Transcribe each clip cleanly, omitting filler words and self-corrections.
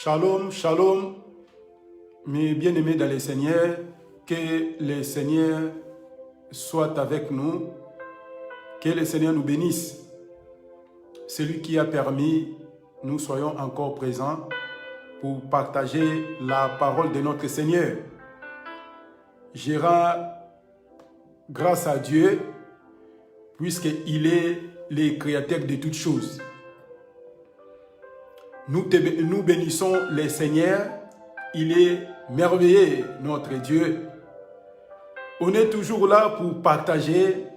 Shalom, shalom, mes bien-aimés dans le Seigneur, que le Seigneur soit avec nous, que le Seigneur nous bénisse. Celui qui a permis, nous soyons encore présents pour partager la parole de notre Seigneur. Je rends grâce à Dieu, puisqu'il est le créateur de toutes choses. Nous bénissons le Seigneur, il est merveilleux, notre Dieu. On est toujours là pour partager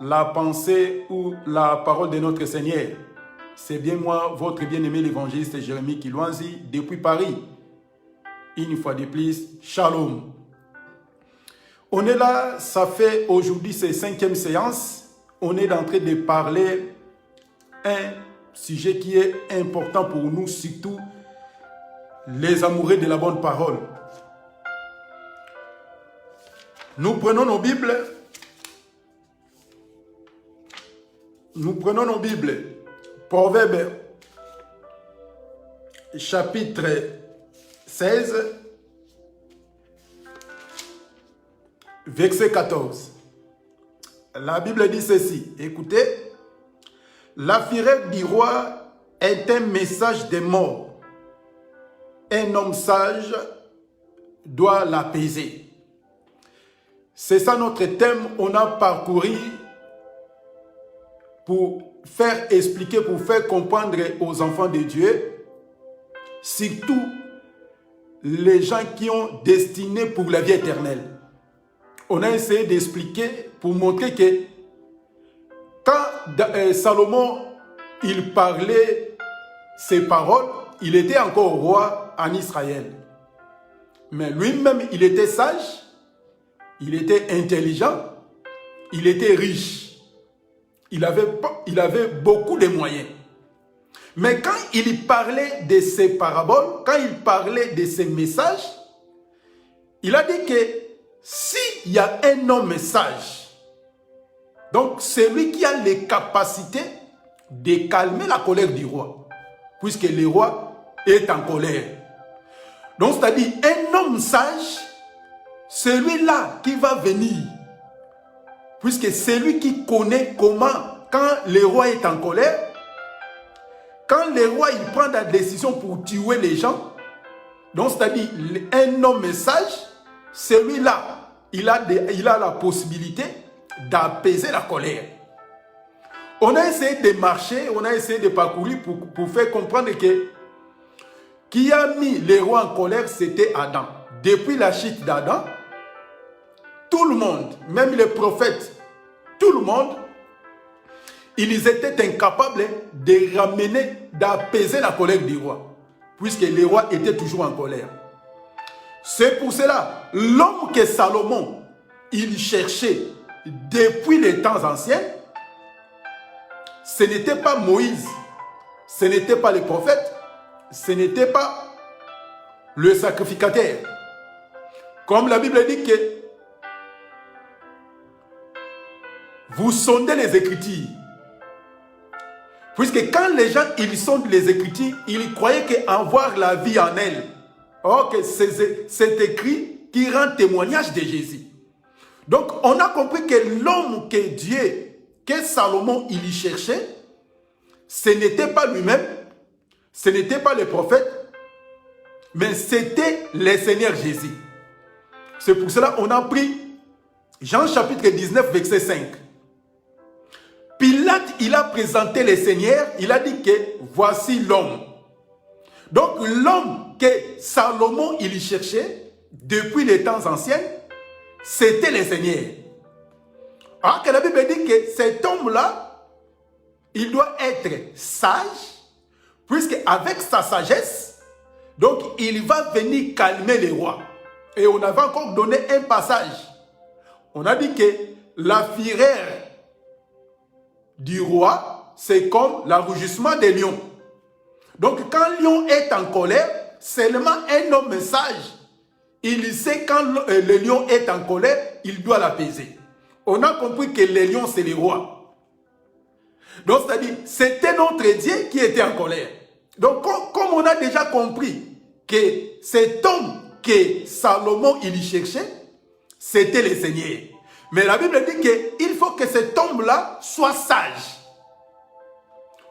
la pensée ou la parole de notre Seigneur. C'est bien moi, votre bien-aimé l'évangéliste Jérémie Kilouanzi, depuis Paris. Une fois de plus, shalom. On est là, ça fait aujourd'hui cette 5e séance. On est en train de parler un sujet qui est important pour nous, surtout les amoureux de la bonne parole. Nous prenons nos Bibles. Proverbe chapitre 16, verset 14. La Bible dit ceci, écoutez. La fureur du roi est un message de mort. Un homme sage doit l'apaiser. C'est ça notre thème. On a parcouru pour faire expliquer, pour faire comprendre aux enfants de Dieu, surtout les gens qui ont destiné pour la vie éternelle. On a essayé d'expliquer pour montrer que quand Salomon, il parlait ses paroles, il était encore roi en Israël. Mais lui-même, il était sage, il était intelligent, il était riche. Il avait beaucoup de moyens. Mais quand il parlait de ses paraboles, quand il parlait de ses messages, il a dit que s'il y a un homme sage, donc, c'est lui qui a les capacités de calmer la colère du roi, puisque le roi est en colère. Donc, c'est-à-dire, un homme sage, celui-là qui va venir, puisque c'est lui qui connaît comment, quand le roi est en colère, quand le roi il prend la décision pour tuer les gens, donc, c'est-à-dire, un homme sage, celui-là, il a la possibilité d'apaiser la colère. On a essayé de marcher, on a essayé de parcourir pour faire comprendre que qui a mis les rois en colère, c'était Adam. Depuis la chute d'Adam, tout le monde, même les prophètes, tout le monde, ils étaient incapables de ramener, d'apaiser la colère du roi, puisque les rois étaient toujours en colère. C'est pour cela, l'homme que Salomon, il cherchait depuis les temps anciens, ce n'était pas Moïse, ce n'était pas les prophètes, ce n'était pas le sacrificateur. Comme la Bible dit que vous sondez les Écritures. Puisque quand les gens ils sondent les Écritures, ils croyaient qu'avoir la vie en elles. Or que c'est écrit qui rend témoignage de Jésus. Donc, on a compris que l'homme que Dieu, que Salomon, il y cherchait, ce n'était pas lui-même, ce n'était pas le prophète, mais c'était le Seigneur Jésus. C'est pour cela qu'on a pris Jean chapitre 19, verset 5. Pilate, il a présenté le Seigneur, il a dit que voici l'homme. Donc, l'homme que Salomon, il y cherchait, depuis les temps anciens, c'était le Seigneur. Alors que la Bible dit que cet homme-là, il doit être sage, puisque avec sa sagesse, donc il va venir calmer les rois. Et on avait encore donné un passage. On a dit que la fureur du roi, c'est comme l'enrougissement des lions. Donc quand le lion est en colère, seulement un homme sage, il sait quand le lion est en colère, il doit l'apaiser. On a compris que le lion, c'est le roi. Donc, c'est-à-dire, c'était notre Dieu qui était en colère. Donc, comme on a déjà compris que cet homme que Salomon il cherchait, c'était le Seigneur. Mais la Bible dit qu'il faut que cet homme-là soit sage.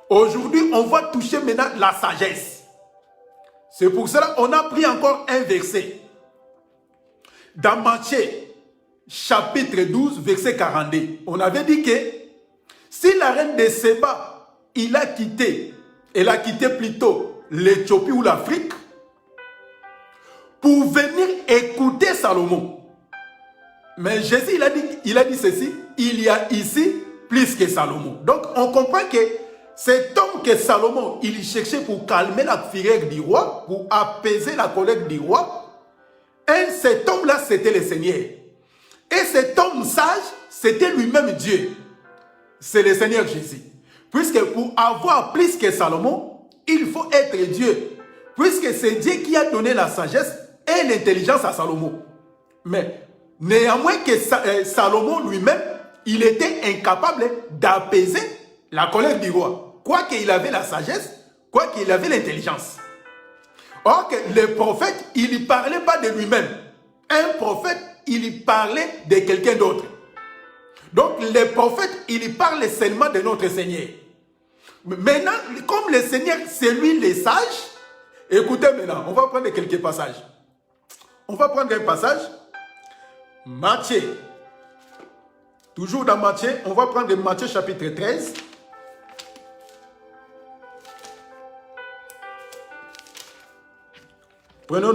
Aujourd'hui, on va toucher maintenant la sagesse. C'est pour cela qu'on a pris encore un verset. Dans Matthieu, chapitre 12, verset 42, on avait dit que si la reine de Séba, elle a quitté plutôt l'Éthiopie ou l'Afrique, pour venir écouter Salomon. Mais Jésus, il a dit ceci, il y a ici plus que Salomon. Donc, on comprend que cet homme que Salomon, il cherchait pour calmer la fureur du roi, pour apaiser la colère du roi, et cet homme-là, c'était le Seigneur. Et cet homme sage, c'était lui-même Dieu. C'est le Seigneur Jésus. Puisque pour avoir plus que Salomon, il faut être Dieu. Puisque c'est Dieu qui a donné la sagesse et l'intelligence à Salomon. Mais néanmoins que Salomon lui-même, il était incapable d'apaiser la colère du roi. Quoiqu'il avait la sagesse, quoiqu'il avait l'intelligence. Or que le prophète, il ne parlait pas de lui-même. Un prophète, il parlait de quelqu'un d'autre. Donc le prophète, il parle seulement de notre Seigneur. Maintenant, comme le Seigneur, c'est lui le sage, écoutez maintenant, on va prendre quelques passages. On va prendre un passage. Matthieu. Toujours dans Matthieu, on va prendre Matthieu chapitre 13. Prenons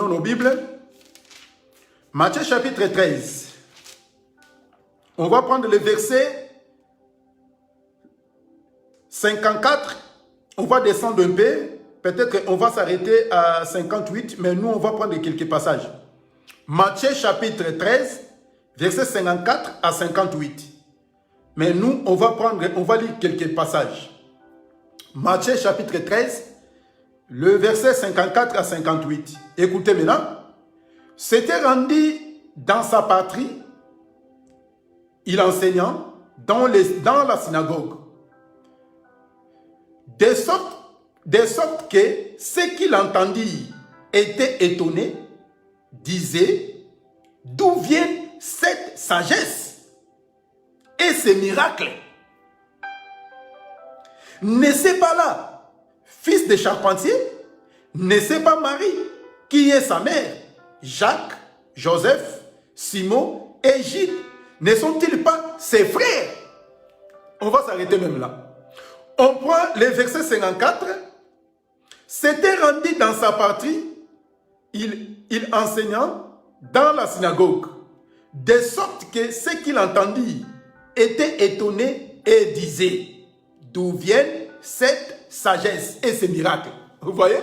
nos Bibles. Matthieu chapitre 13. On va prendre le verset 54. On va descendre un peu. Peut-être qu'on va s'arrêter à 58, mais nous, on va prendre quelques passages. Matthieu chapitre 13, verset 54 à 58. Mais nous, on va lire quelques passages. Matthieu chapitre 13, le verset 54 à 58. Écoutez maintenant. S'était rendu dans sa patrie, il enseignant dans la synagogue. De sorte que ceux qui l'entendirent étaient étonnés, disaient, d'où vient cette sagesse et ces miracles? N'est-ce pas là, fils de charpentier? N'est-ce pas Marie, qui est sa mère? Jacques, Joseph, Simon et Jude, ne sont-ils pas ses frères? On va s'arrêter même là. On prend le verset 54. S'était rendu dans sa patrie, il enseignant dans la synagogue, de sorte que ceux qui l'entendirent étaient étonnés et disaient, d'où viennent cette sagesse et ces miracles? Vous voyez?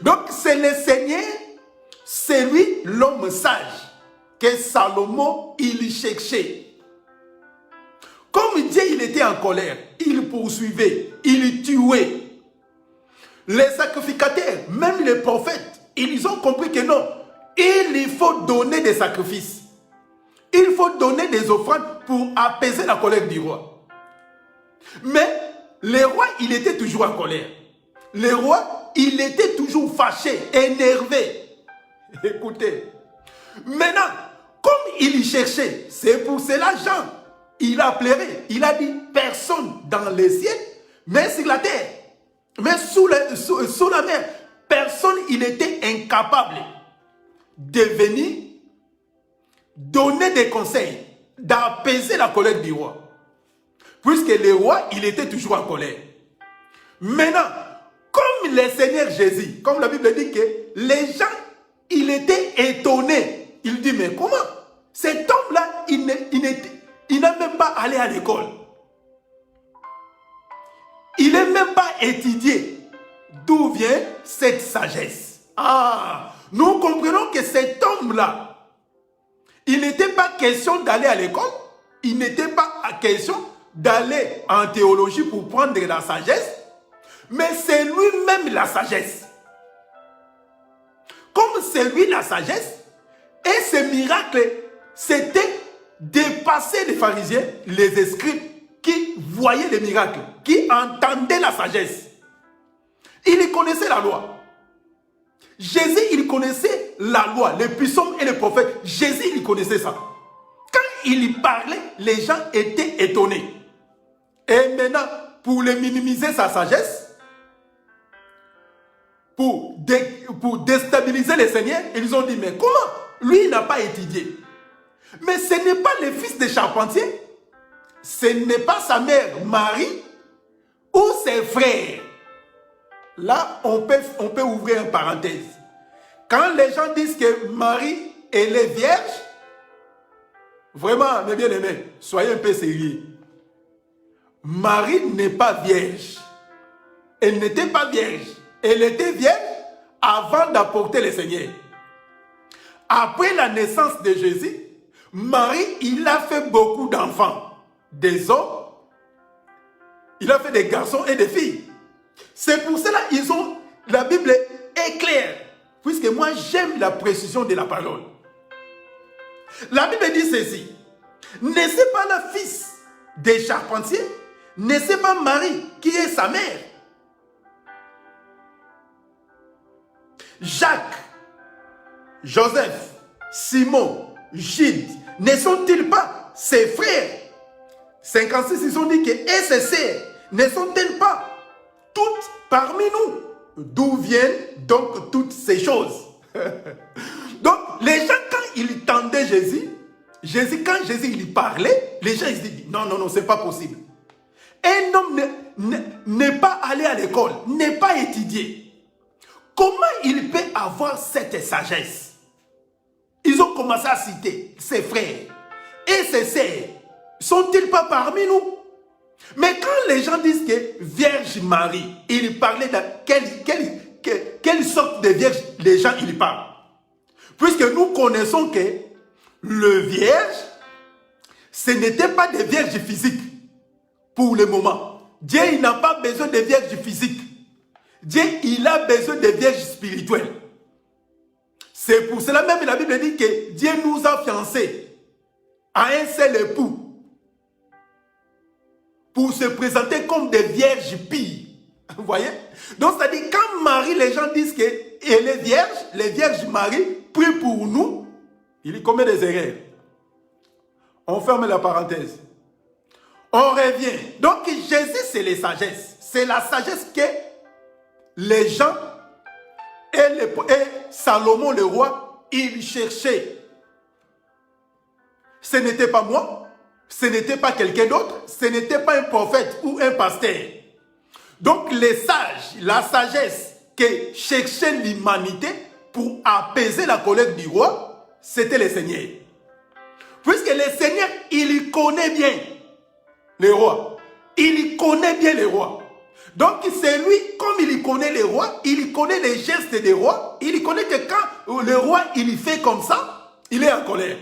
Donc c'est le Seigneur, c'est lui l'homme sage que Salomon il cherchait. Comme Dieu il était en colère, il poursuivait, il tuait. Les sacrificateurs, même les prophètes, ils ont compris que non, il faut donner des sacrifices. Il faut donner des offrandes pour apaiser la colère du roi. Mais le roi, il était toujours en colère. Le roi, il était toujours fâché, énervé. Écoutez, maintenant, comme il cherchait, c'est pour cela Jean, il a pleuré. Il a dit, personne dans les cieux, mais sur la terre, mais sous la mer, personne, il était incapable de venir donner des conseils, d'apaiser la colère du roi. Puisque le roi, il était toujours en colère. Maintenant, comme le Seigneur Jésus, comme la Bible dit que les gens, il était étonné. Il dit, mais comment? Cet homme-là, il n'a même pas allé à l'école. Il n'est même pas étudié. D'où vient cette sagesse? Ah, nous comprenons que cet homme-là, il n'était pas question d'aller à l'école. Il n'était pas question d'aller en théologie pour prendre la sagesse. Mais c'est lui-même la sagesse. Comme c'est lui la sagesse, et ces miracles, c'était dépasser les pharisiens, les scribes, qui voyaient les miracles, qui entendaient la sagesse. Ils connaissaient la loi. Jésus, il connaissait la loi, les psaumes et les prophètes. Jésus, il connaissait ça. Quand il parlait, les gens étaient étonnés. Et maintenant, pour les minimiser sa sagesse, pour déstabiliser les seigneurs, ils ont dit, mais comment? Lui, il n'a pas étudié. Mais ce n'est pas le fils de charpentier, ce n'est pas sa mère Marie ou ses frères. Là, on peut ouvrir une parenthèse. Quand les gens disent que Marie, elle est vierge, vraiment, mes bien-aimés, soyez un peu sérieux. Marie n'est pas vierge. Elle n'était pas vierge. Elle était vierge avant d'apporter le Seigneur. Après la naissance de Jésus, Marie, il a fait beaucoup d'enfants. Des hommes, il a fait des garçons et des filles. C'est pour cela la Bible est claire. Puisque moi, j'aime la précision de la parole. La Bible dit ceci. N'est-ce pas le fils des charpentiers? N'est-ce pas Marie qui est sa mère? Jacques, Joseph, Simon, Jude, ne sont-ils pas ses frères? 56, ils ont dit que et ses sœurs ne sont-elles pas toutes parmi nous? D'où viennent donc toutes ces choses? Donc, les gens, quand ils tendaient Jésus, quand Jésus il parlait, les gens ils se disent, non, c'est pas possible. Un homme n'est pas allé à l'école, n'est pas étudié. Comment il peut avoir cette sagesse? Ils ont commencé à citer ses frères et ses sœurs. Sont-ils pas parmi nous? Mais quand les gens disent que Vierge Marie, ils parlaient de quelle sorte de vierge les gens ils parlent? Puisque nous connaissons que le vierge, ce n'était pas des vierges physiques pour le moment. Dieu il n'a pas besoin de vierges physiques. Dieu il a besoin de vierges spirituelles. C'est pour cela même la Bible dit que Dieu nous a fiancés à un seul époux pour se présenter comme des vierges pires. Vous voyez? Donc, c'est-à-dire, quand Marie, les gens disent qu'elle est vierge, les vierges Marie prient pour nous, il commet des erreurs. On ferme la parenthèse. On revient. Donc, Jésus, c'est la sagesse. C'est la sagesse que les gens et Salomon, le roi, ils cherchaient. Ce n'était pas moi. Ce n'était pas quelqu'un d'autre, ce n'était pas un prophète ou un pasteur. Donc les sages, la sagesse que cherchait l'humanité pour apaiser la colère du roi, c'était le Seigneur. Puisque le Seigneur, il connaît bien les rois. Il connaît bien les rois. Donc c'est lui, comme il connaît les rois, il connaît les gestes des rois, il connaît que quand le roi il fait comme ça, il est en colère.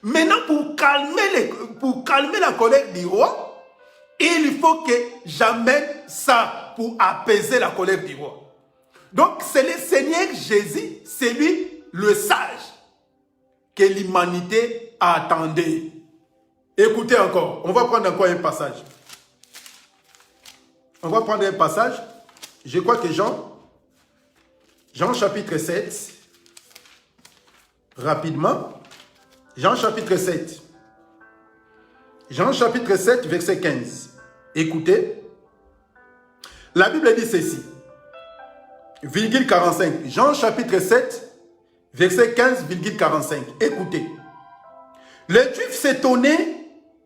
Maintenant, pour calmer la colère du roi, il faut que j'amène ça pour apaiser la colère du roi. Donc, c'est le Seigneur Jésus, c'est lui le sage que l'humanité attendait. Écoutez encore, on va prendre encore un passage. On va prendre un passage. Je crois que Jean chapitre 7, rapidement. Jean chapitre 7. Jean chapitre 7, verset 15. Écoutez. La Bible dit ceci. Virgule 45. Jean chapitre 7, verset 15, virgule 45. Écoutez. Les Juifs s'étonnaient,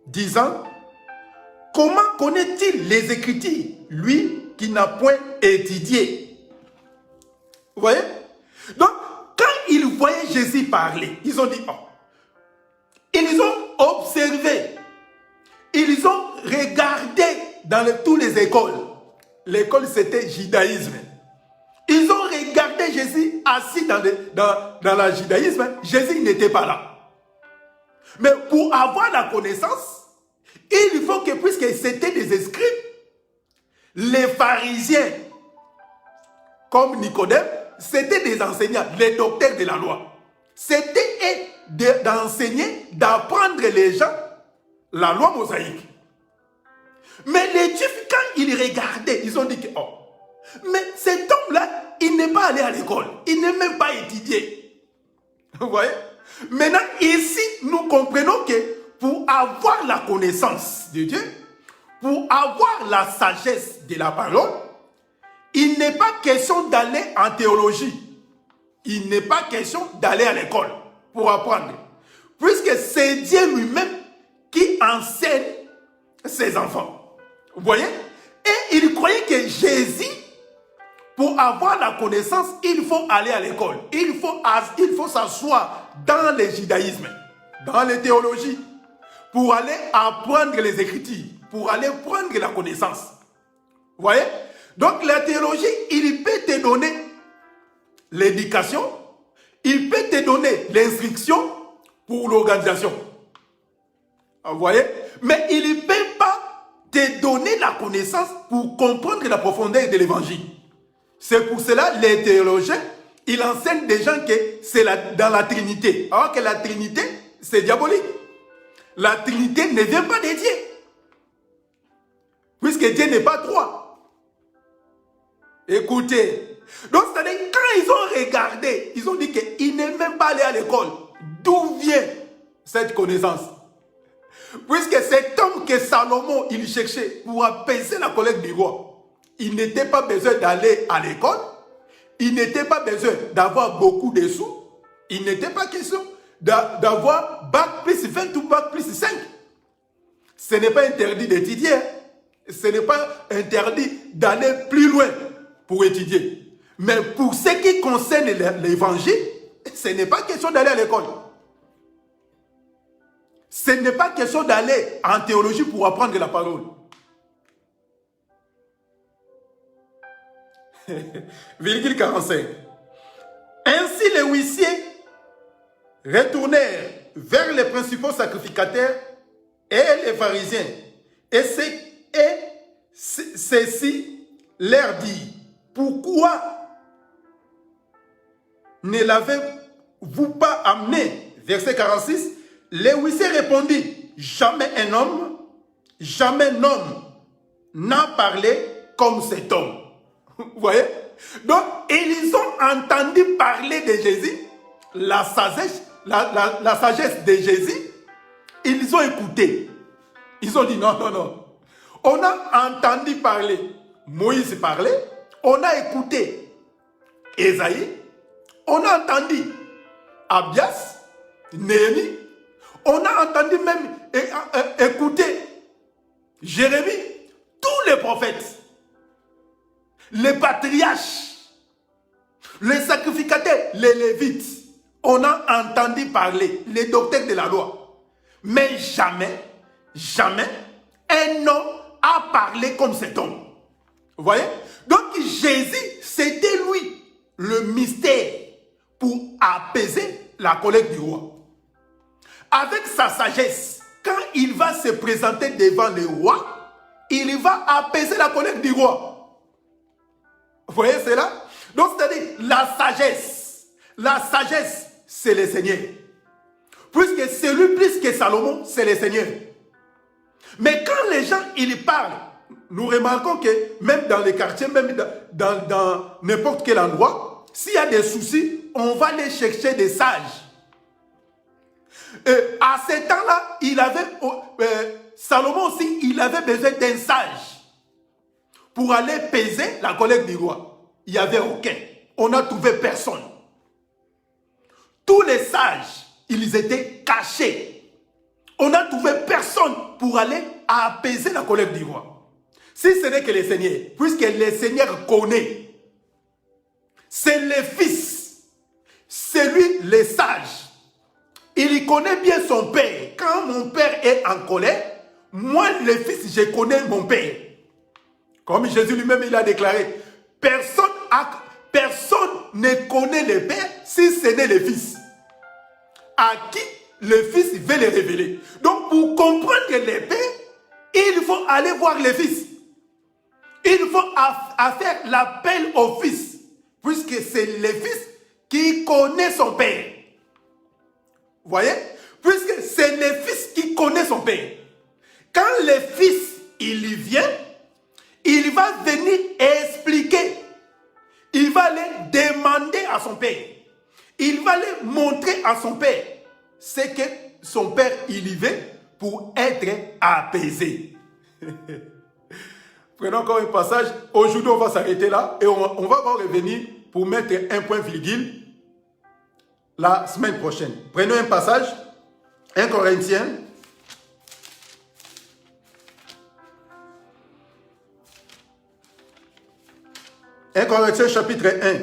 disant, comment connaît-il les Écritures, lui qui n'a point étudié? Vous voyez? Donc, quand ils voyaient Jésus parler, ils ont dit, oh. Ils ont observé, ils ont regardé dans toutes les écoles. L'école, c'était judaïsme. Ils ont regardé Jésus assis dans le judaïsme. Jésus n'était pas là. Mais pour avoir la connaissance, il faut que, puisque c'était des escrits, les pharisiens, comme Nicodème, c'était des enseignants, les docteurs de la loi. C'était d'enseigner, d'apprendre les gens la loi mosaïque. Mais les Juifs, quand ils regardaient, ils ont dit que, oh, Mais cet homme-là, il n'est pas allé à l'école. Il n'est même pas étudié. Vous voyez? Maintenant, ici, nous comprenons que pour avoir la connaissance de Dieu, pour avoir la sagesse de la parole, il n'est pas question d'aller en théologie. Il n'est pas question d'aller à l'école pour apprendre. Puisque c'est Dieu lui-même qui enseigne ses enfants. Vous voyez? Et il croyait que Jésus, pour avoir la connaissance, il faut aller à l'école. Il faut s'asseoir dans le judaïsme, dans les théologies, pour aller apprendre les Écritures, pour aller prendre la connaissance. Vous voyez? Donc la théologie, il peut te donner l'éducation, il peut te donner l'instruction pour l'organisation. Vous voyez? Mais il ne peut pas te donner la connaissance pour comprendre la profondeur de l'évangile. C'est pour cela les théologiens, ils enseignent des gens que c'est dans la Trinité. Alors que la Trinité, c'est diabolique. La Trinité ne vient pas de Dieu. Puisque Dieu n'est pas trois. Écoutez. Donc, c'est-à-dire, quand ils ont regardé, ils ont dit qu'il n'est même pas allé à l'école. D'où vient cette connaissance? Puisque cet homme que Salomon, il cherchait pour apaiser la colère du roi, il n'était pas besoin d'aller à l'école, il n'était pas besoin d'avoir beaucoup de sous, il n'était pas question d'avoir bac plus 20 ou bac plus 5. Ce n'est pas interdit d'étudier, ce n'est pas interdit d'aller plus loin pour étudier. Mais pour ce qui concerne l'évangile, ce n'est pas question d'aller à l'école. Ce n'est pas question d'aller en théologie pour apprendre la parole. Virgule 45. Ainsi les huissiers retournèrent vers les principaux sacrificateurs et les pharisiens. Et ceci leur dit, pourquoi ne l'avez-vous pas amené? Verset 46. Les huissiers répondit, jamais un homme n'a parlé comme cet homme. Vous voyez? Donc, ils ont entendu parler de Jésus, la sagesse de Jésus. Ils ont écouté. Ils ont dit non, non, non. On a entendu parler Moïse parler. On a écouté Ésaïe. On a entendu Abias, Néhémie. On a entendu même écouter Jérémie. Tous les prophètes. Les patriarches, les sacrificateurs, les lévites, on a entendu parler, les docteurs de la loi. Mais jamais un homme a parlé comme cet homme. Vous voyez? Donc Jésus, c'était lui le mystère pour apaiser la colère du roi. Avec sa sagesse, quand il va se présenter devant le roi, il va apaiser la colère du roi. Vous voyez cela? Donc, c'est-à-dire, la sagesse, c'est le Seigneur. Puisque celui plus que Salomon, c'est le Seigneur. Mais quand les gens, ils parlent, nous remarquons que même dans les quartiers, même dans n'importe quel endroit, s'il y a des soucis, on va aller chercher des sages. À ce temps-là, Salomon aussi, il avait besoin d'un sage. Pour aller peser la colère du roi. Il n'y avait aucun. On n'a trouvé personne. Tous les sages, ils étaient cachés. On n'a trouvé personne pour aller apaiser la colère du roi. Si ce n'est que le Seigneur, puisque le Seigneur connaît, c'est le Fils, c'est lui le sage. Il connaît bien son Père. Quand mon Père est en colère, moi le Fils, je connais mon Père. Comme Jésus lui-même, il a déclaré, personne ne connaît le Père si ce n'est le Fils. À qui le Fils veut le révéler. Donc, pour comprendre le Père, il faut aller voir le Fils. Il faut faire l'appel au Fils, puisque c'est le Fils qui connaît son Père. Vous voyez? Puisque c'est le Fils qui connaît son Père. Quand le Fils, il vient, il va venir expliquer à son père. Il va aller montrer à son père ce que son père il y veut pour être apaisé. Prenons encore un passage. Aujourd'hui, on va s'arrêter là et on va encore revenir pour mettre un point virgule la semaine prochaine. Prenons un passage. 1 Corinthiens. 1 Corinthiens chapitre 1.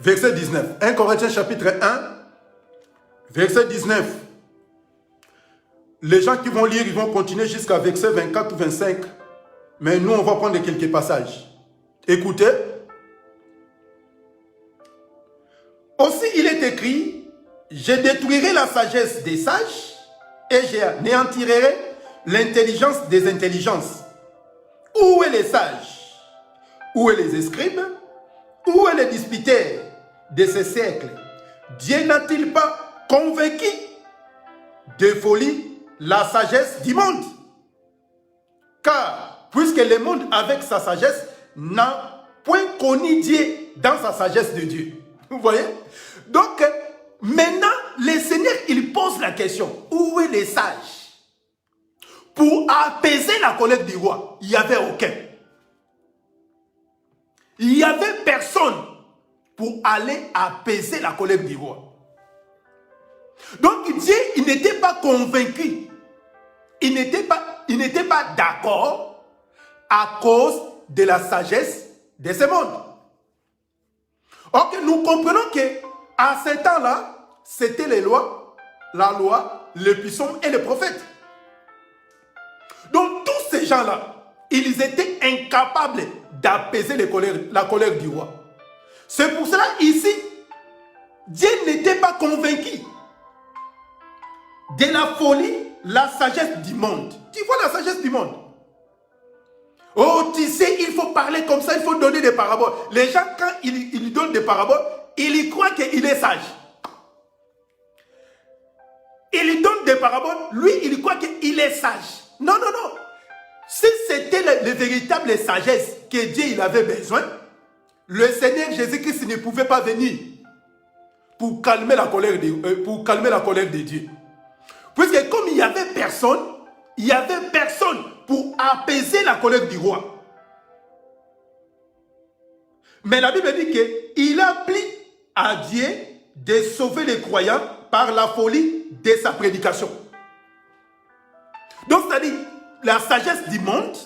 Verset 19. 1 Corinthiens chapitre 1, verset 19. Les gens qui vont lire, ils vont continuer jusqu'à verset 24 ou 25. Mais nous, on va prendre quelques passages. Écoutez. Aussi, il est écrit, je détruirai la sagesse des sages et j'anéantirai l'intelligence des intelligences. Où est les sages? Où est les scribes? Où est les disputaires de ces siècles? Dieu n'a-t-il pas convaincu de folie la sagesse du monde? Car, puisque le monde avec sa sagesse n'a point connu Dieu dans sa sagesse de Dieu. Vous voyez? Donc, maintenant, le Seigneur, il pose la question, où est les sages? Pour apaiser la colère du roi, il n'y avait aucun. Il n'y avait personne pour aller apaiser la colère du roi. Donc Dieu, il n'était pas convaincu. Il n'était pas d'accord à cause de la sagesse de ce monde. Ok, nous comprenons qu'à ce temps-là, c'était les lois, la loi, les puissants et les prophètes. Donc tous ces gens-là, ils étaient incapables d'apaiser la colère du roi. C'est pour cela, ici, Dieu n'était pas convaincu de la folie, la sagesse du monde. Tu vois la sagesse du monde? Oh, tu sais, il faut parler comme ça, il faut donner des paraboles. Les gens, quand ils donnent des paraboles, ils croient qu'il est sage. Il donne des paraboles, lui, il croit qu'il est sage. Non, non, non. Si c'était la véritable sagesse que Dieu il avait besoin, le Seigneur Jésus-Christ ne pouvait pas venir pour calmer la colère de Dieu. Puisque comme il n'y avait personne pour apaiser la colère du roi. Mais la Bible dit qu'il a plu à Dieu de sauver les croyants par la folie de sa prédication. Donc, c'est-à-dire, la sagesse du monde,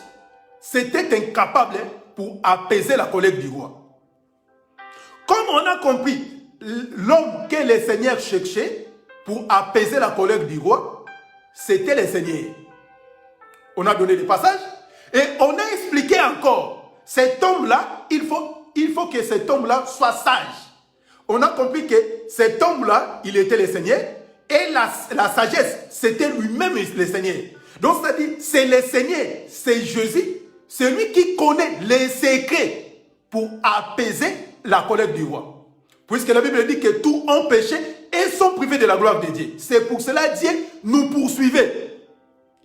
c'était incapable pour apaiser la colère du roi. Comme on a compris, l'homme que le Seigneur cherchait pour apaiser la colère du roi, c'était le Seigneur. On a donné des passages et on a expliqué encore, cet homme-là, il faut que cet homme-là soit sage. On a compris que cet homme-là, il était le Seigneur et la sagesse, c'était lui-même le Seigneur. Donc, c'est-à-dire, c'est le Seigneur, c'est Jésus, c'est lui qui connaît les secrets pour apaiser la colère du roi. Puisque la Bible dit que tous ont péché et sont privés de la gloire de Dieu. C'est pour cela que Dieu nous poursuivait.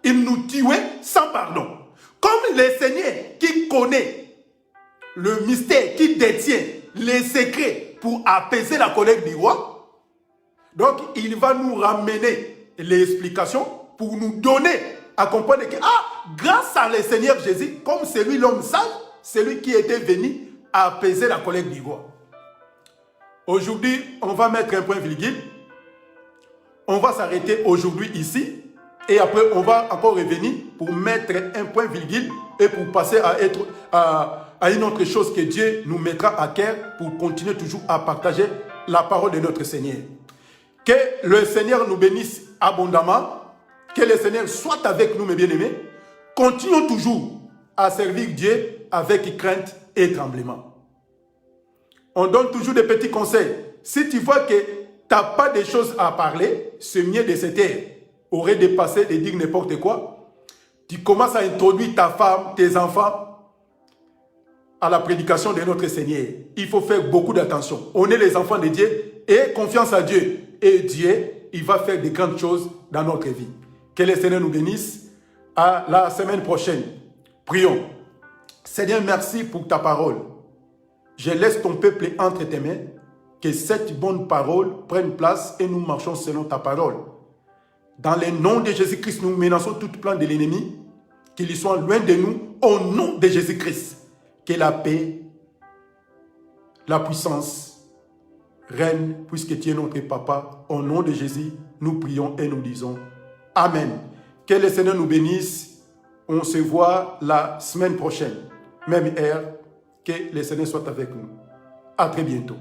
Il nous tuait sans pardon. Comme le Seigneur qui connaît le mystère, qui détient les secrets pour apaiser la colère du roi, donc il va nous ramener l'explication pour nous donner à comprendre que, grâce à le Seigneur Jésus, comme c'est lui l'homme sage, c'est lui qui était venu apaiser la colère du roi. Aujourd'hui, on va mettre un point virgule. On va s'arrêter aujourd'hui ici. Et après, on va encore revenir pour mettre un point virgule et pour passer à une autre chose que Dieu nous mettra à cœur pour continuer toujours à partager la parole de notre Seigneur. Que le Seigneur nous bénisse abondamment. Que le Seigneur soit avec nous, mes bien-aimés. Continuons toujours à servir Dieu avec crainte et tremblement. On donne toujours des petits conseils. Si tu vois que tu n'as pas de choses à parler, c'est mieux de se taire. Aurait dépassé de dire n'importe quoi. Tu commences à introduire ta femme, tes enfants à la prédication de notre Seigneur. Il faut faire beaucoup d'attention. On est les enfants de Dieu et confiance à Dieu. Et Dieu, il va faire de grandes choses dans notre vie. Que le Seigneur nous bénisse. À la semaine prochaine. Prions. Seigneur, merci pour ta parole. Je laisse ton peuple entre tes mains. Que cette bonne parole prenne place et nous marchons selon ta parole. Dans le nom de Jésus-Christ, nous menaçons toute plan de l'ennemi. Qu'il soit loin de nous. Au nom de Jésus-Christ. Que la paix, la puissance règne puisque tu es notre papa. Au nom de Jésus, nous prions et nous disons Amen. Que le Seigneur nous bénisse. On se voit la semaine prochaine. Même heure. Que le Seigneur soit avec nous. À très bientôt.